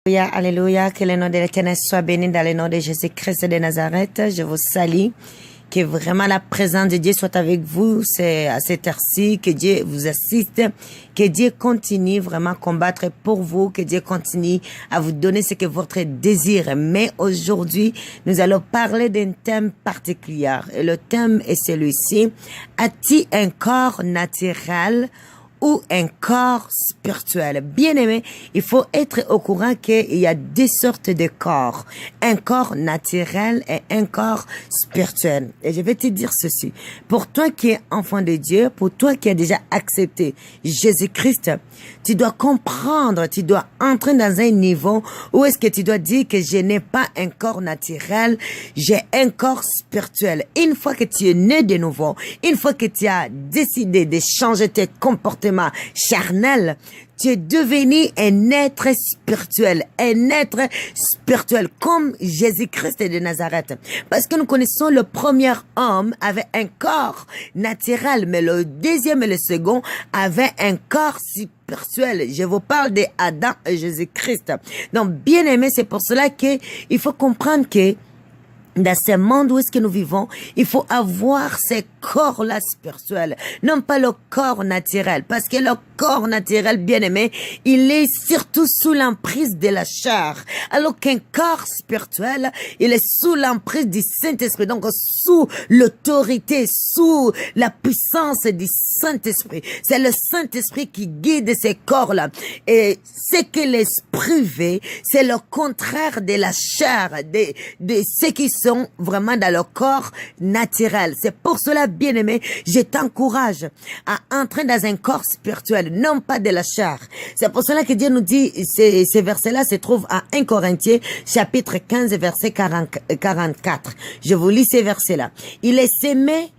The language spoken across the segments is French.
Alléluia, alléluia, que le nom de l'Éternel soit béni dans le nom de Jésus-Christ de Nazareth. Je vous salue. Que vraiment la présence de Dieu soit avec vous à cette heure-ci, que Dieu vous assiste, que Dieu continue vraiment à combattre pour vous, que Dieu continue à vous donner ce que votre désir. Mais aujourd'hui, nous allons parler d'un thème particulier. Et le thème est celui-ci. As-tu un corps naturel ou un corps spirituel? Bien-aimé, il faut être au courant qu'il y a deux sortes de corps. Un corps naturel et un corps spirituel. Et je vais te dire ceci. Pour toi qui es enfant de Dieu, pour toi qui as déjà accepté Jésus-Christ, tu dois comprendre, tu dois entrer dans un niveau où est-ce que tu dois dire que je n'ai pas un corps naturel, j'ai un corps spirituel. Une fois que tu es né de nouveau, une fois que tu as décidé de changer tes comportements charnel, tu es devenu un être spirituel comme Jésus-Christ de Nazareth. Parce que nous connaissons le premier homme avait un corps naturel, mais le deuxième et le second avaient un corps spirituel. Je vous parle de Adam et Jésus-Christ. Donc, bien aimé, c'est pour cela que il faut comprendre que dans ce monde où est-ce que nous vivons, il faut avoir ces corps-là spirituels, non pas le corps naturel, parce que le corps naturel, bien aimé, il est surtout sous l'emprise de la chair, alors qu'un corps spirituel, il est sous l'emprise du Saint-Esprit, donc sous l'autorité, sous la puissance du Saint-Esprit. C'est le Saint-Esprit qui guide ces corps-là. Et ce que l'Esprit veut, c'est le contraire de la chair, de ceux qui sont vraiment dans le corps naturel. C'est pour cela, bien-aimé, je t'encourage à entrer dans un corps spirituel, non pas de la chair. C'est pour cela que Dieu nous dit, ces versets-là se trouvent à 1 Corinthiens, chapitre 15, verset 44. Je vous lis ces versets-là. Il est sémé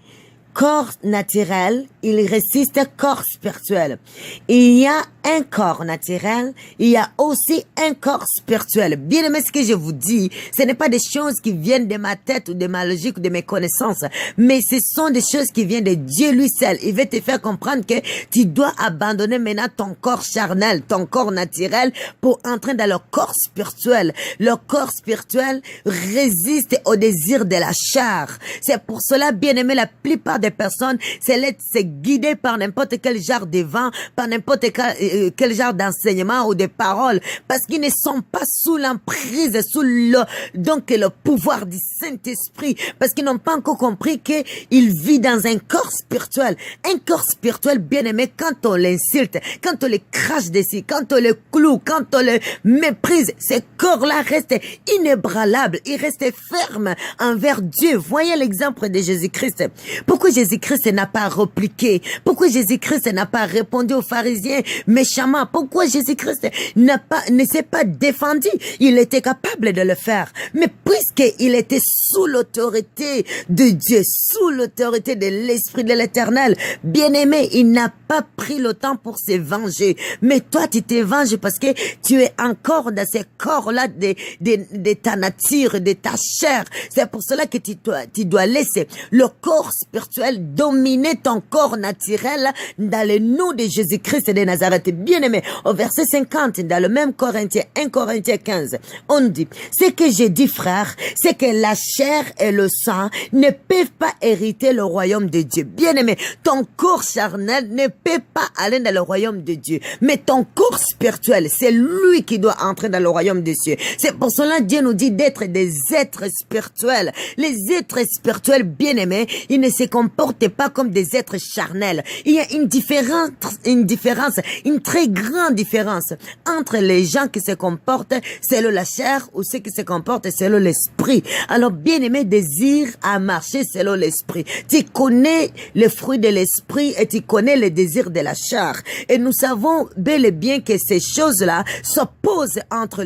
corps naturel, il résiste corps spirituel. Il y a un corps naturel, il y a aussi un corps spirituel. Bien aimé, ce que je vous dis, ce n'est pas des choses qui viennent de ma tête ou de ma logique ou de mes connaissances, mais ce sont des choses qui viennent de Dieu lui seul. Il veut te faire comprendre que tu dois abandonner maintenant ton corps charnel, ton corps naturel pour entrer dans le corps spirituel. Le corps spirituel résiste au désir de la chair. C'est pour cela, bien aimé, la plupart des personnes, c'est guidé par n'importe quel genre de vent, par n'importe quel genre d'enseignement ou de paroles, parce qu'ils ne sont pas sous l'emprise, sous le pouvoir du Saint-Esprit, parce qu'ils n'ont pas encore compris qu'ils vivent dans un corps spirituel. Un corps spirituel, bien aimé, quand on l'insulte, quand on le crache dessus, quand on le cloue, quand on le méprise, ce corps-là reste inébranlable, il reste ferme envers Dieu. Voyez l'exemple de Jésus-Christ. Pourquoi Jésus-Christ n'a pas répliqué? Pourquoi Jésus-Christ n'a pas répondu aux pharisiens méchamment? Pourquoi Jésus-Christ ne s'est pas défendu? Il était capable de le faire. Mais puisqu'il était sous l'autorité de Dieu, sous l'autorité de l'Esprit de l'Éternel, bien-aimé, il n'a pas pris le temps pour se venger. Mais toi, tu te venges parce que tu es encore dans ce corps-là de ta nature, de ta chair. C'est pour cela que tu dois laisser le corps spirituel dominer ton corps naturel dans le nom de Jésus-Christ de Nazareth. Bien-aimé, au verset 50, dans le même Corinthiens, 1 Corinthiens 15, on dit, ce que j'ai dit, frère, c'est que la chair et le sang ne peuvent pas hériter le royaume de Dieu. Bien-aimé, ton corps charnel ne peut pas aller dans le royaume de Dieu, mais ton corps spirituel, c'est lui qui doit entrer dans le royaume de Dieu. C'est pour cela Dieu nous dit d'être des êtres spirituels. Les êtres spirituels, bien-aimés, ils ne se comportent pas comme des êtres charnels. Il y a une différence, une très grande différence entre les gens qui se comportent selon la chair ou ceux qui se comportent selon l'esprit. Alors, bien-aimé, désire à marcher selon l'esprit. Tu connais le fruit de l'esprit et tu connais le désir de la chair. Et nous savons bel et bien que ces choses-là s'opposent entre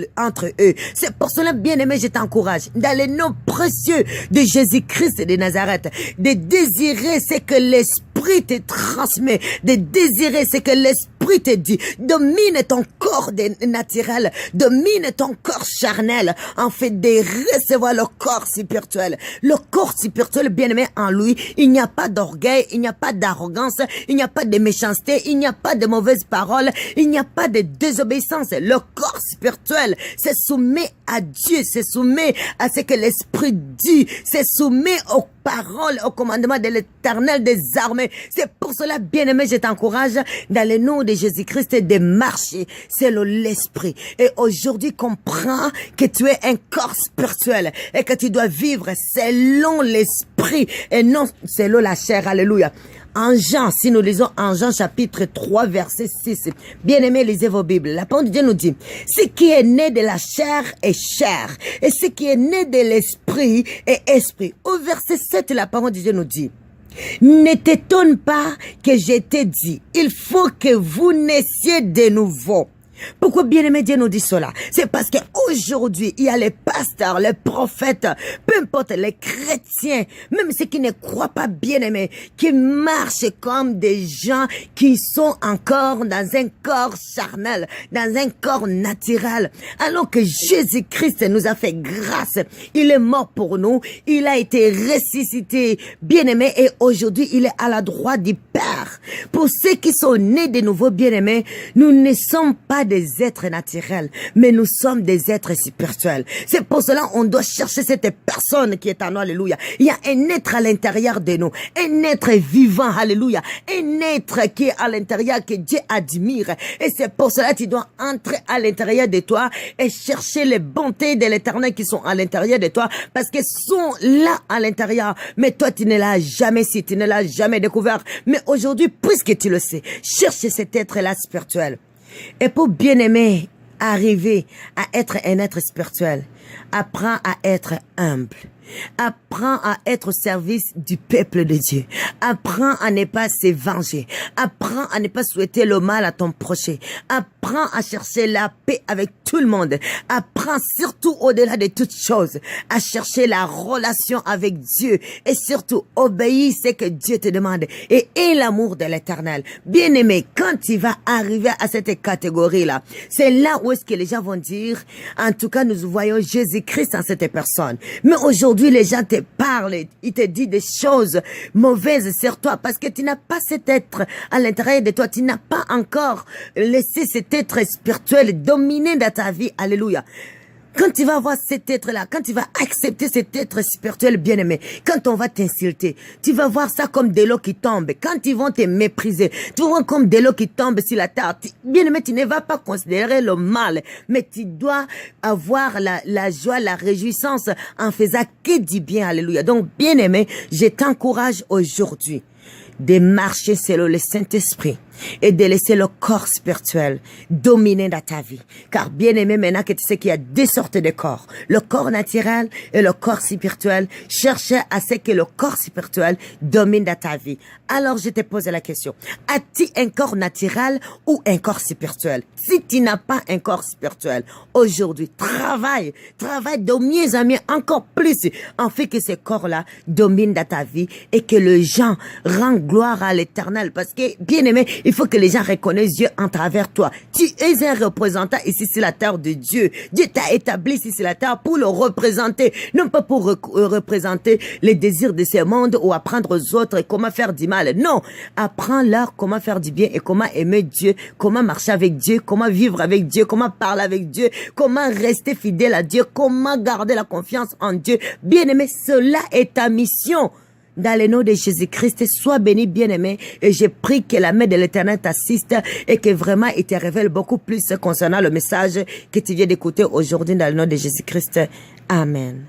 eux. C'est pour cela, bien-aimé, je t'encourage, dans le nom précieux de Jésus-Christ de Nazareth, de désirer ce que l'esprit l'esprit te transmet de désirer ce que l'esprit te dit. Domine ton corps naturel, domine ton corps charnel, en fait de recevoir le corps spirituel. Le corps spirituel, bien-aimé, en lui, il n'y a pas d'orgueil, il n'y a pas d'arrogance, il n'y a pas de méchanceté, il n'y a pas de mauvaises paroles, il n'y a pas de désobéissance. Le corps spirituel se soumet à Dieu, se soumet à ce que l'esprit dit, se soumet aux paroles, au commandement de l'Éternel des armées. C'est pour cela, bien-aimé, je t'encourage dans le nom de Jésus-Christ de marcher selon l'esprit. Et aujourd'hui, comprends que tu es un corps spirituel et que tu dois vivre selon l'esprit et non selon la chair. Alléluia. En Jean, si nous lisons en Jean chapitre 3 verset 6, bien-aimés, lisez vos Bibles. La parole de Dieu nous dit, ce qui est né de la chair est chair, et ce qui est né de l'esprit est esprit. Au verset 7, la parole de Dieu nous dit, ne t'étonne pas que je t'ai dit, il faut que vous naissiez de nouveau. Pourquoi bien-aimé Dieu nous dit cela? C'est parce qu'aujourd'hui, il y a les pasteurs, les prophètes, peu importe les chrétiens, même ceux qui ne croient pas bien-aimés, qui marchent comme des gens qui sont encore dans un corps charnel, dans un corps naturel. Alors que Jésus-Christ nous a fait grâce. Il est mort pour nous. Il a été ressuscité, bien-aimé, et aujourd'hui, il est à la droite du Père. Pour ceux qui sont nés de nouveau, bien-aimés, nous ne sommes pas des êtres naturels, mais nous sommes des êtres spirituels. C'est pour cela qu'on doit chercher cette personne qui est en nous, alléluia. Il y a un être à l'intérieur de nous, un être vivant, alléluia, un être qui est à l'intérieur, que Dieu admire. Et c'est pour cela que tu dois entrer à l'intérieur de toi et chercher les bontés de l'Éternel qui sont à l'intérieur de toi, parce qu'elles sont là à l'intérieur. Mais toi, tu ne l'as jamais su, tu ne l'as jamais découvert. Mais aujourd'hui, puisque tu le sais, cherche cet être-là spirituel. Et pour bien aimer, arriver à être un être spirituel, apprends à être humble. Apprends à être au service du peuple de Dieu. Apprends à ne pas se venger. Apprends à ne pas souhaiter le mal à ton prochain. Apprends à chercher la paix avec tout le monde. Apprends surtout au-delà de toutes choses à chercher la relation avec Dieu et surtout obéis ce que Dieu te demande et aie l'amour de l'Éternel. Bien-aimé, quand tu vas arriver à cette catégorie-là, c'est là où est-ce que les gens vont dire, en tout cas, nous voyons Jésus-Christ en cette personne. Mais aujourd'hui, les gens te parlent, ils te disent des choses mauvaises sur toi parce que tu n'as pas cet être à l'intérieur de toi. Tu n'as pas encore laissé cet être spirituel dominer dans ta vie. Alléluia. Quand tu vas voir cet être-là, quand tu vas accepter cet être spirituel bien-aimé, quand on va t'insulter, tu vas voir ça comme de l'eau qui tombe. Quand ils vont te mépriser, tu vas voir comme de l'eau qui tombe sur la terre. Bien-aimé, tu ne vas pas considérer le mal, mais tu dois avoir la joie, la réjouissance en faisant que du bien. Alléluia. Donc, bien-aimé, je t'encourage aujourd'hui de marcher selon le Saint-Esprit et de laisser le corps spirituel dominer dans ta vie. Car bien aimé, maintenant que tu sais qu'il y a deux sortes de corps, le corps naturel et le corps spirituel, cherche à ce que le corps spirituel domine dans ta vie. Alors je te pose la question, as-tu un corps naturel ou un corps spirituel? Si tu n'as pas un corps spirituel, aujourd'hui, travaille de mieux en mieux, encore plus, en fait que ce corps-là domine dans ta vie et que les gens rendent gloire à l'Éternel. Parce que, bien aimé, il faut que les gens reconnaissent Dieu en travers toi. Tu es un représentant ici sur la terre de Dieu. Dieu t'a établi ici sur la terre pour le représenter, non pas pour représenter les désirs de ce monde ou apprendre aux autres comment faire du mal. Non, apprends-leur comment faire du bien et comment aimer Dieu, comment marcher avec Dieu, comment vivre avec Dieu, comment parler avec Dieu, comment rester fidèle à Dieu, comment garder la confiance en Dieu. Bien-aimé, cela est ta mission. Dans le nom de Jésus-Christ, sois béni, bien-aimé, et je prie que la main de l'Éternel t'assiste et que vraiment il te révèle beaucoup plus concernant le message que tu viens d'écouter aujourd'hui dans le nom de Jésus-Christ. Amen.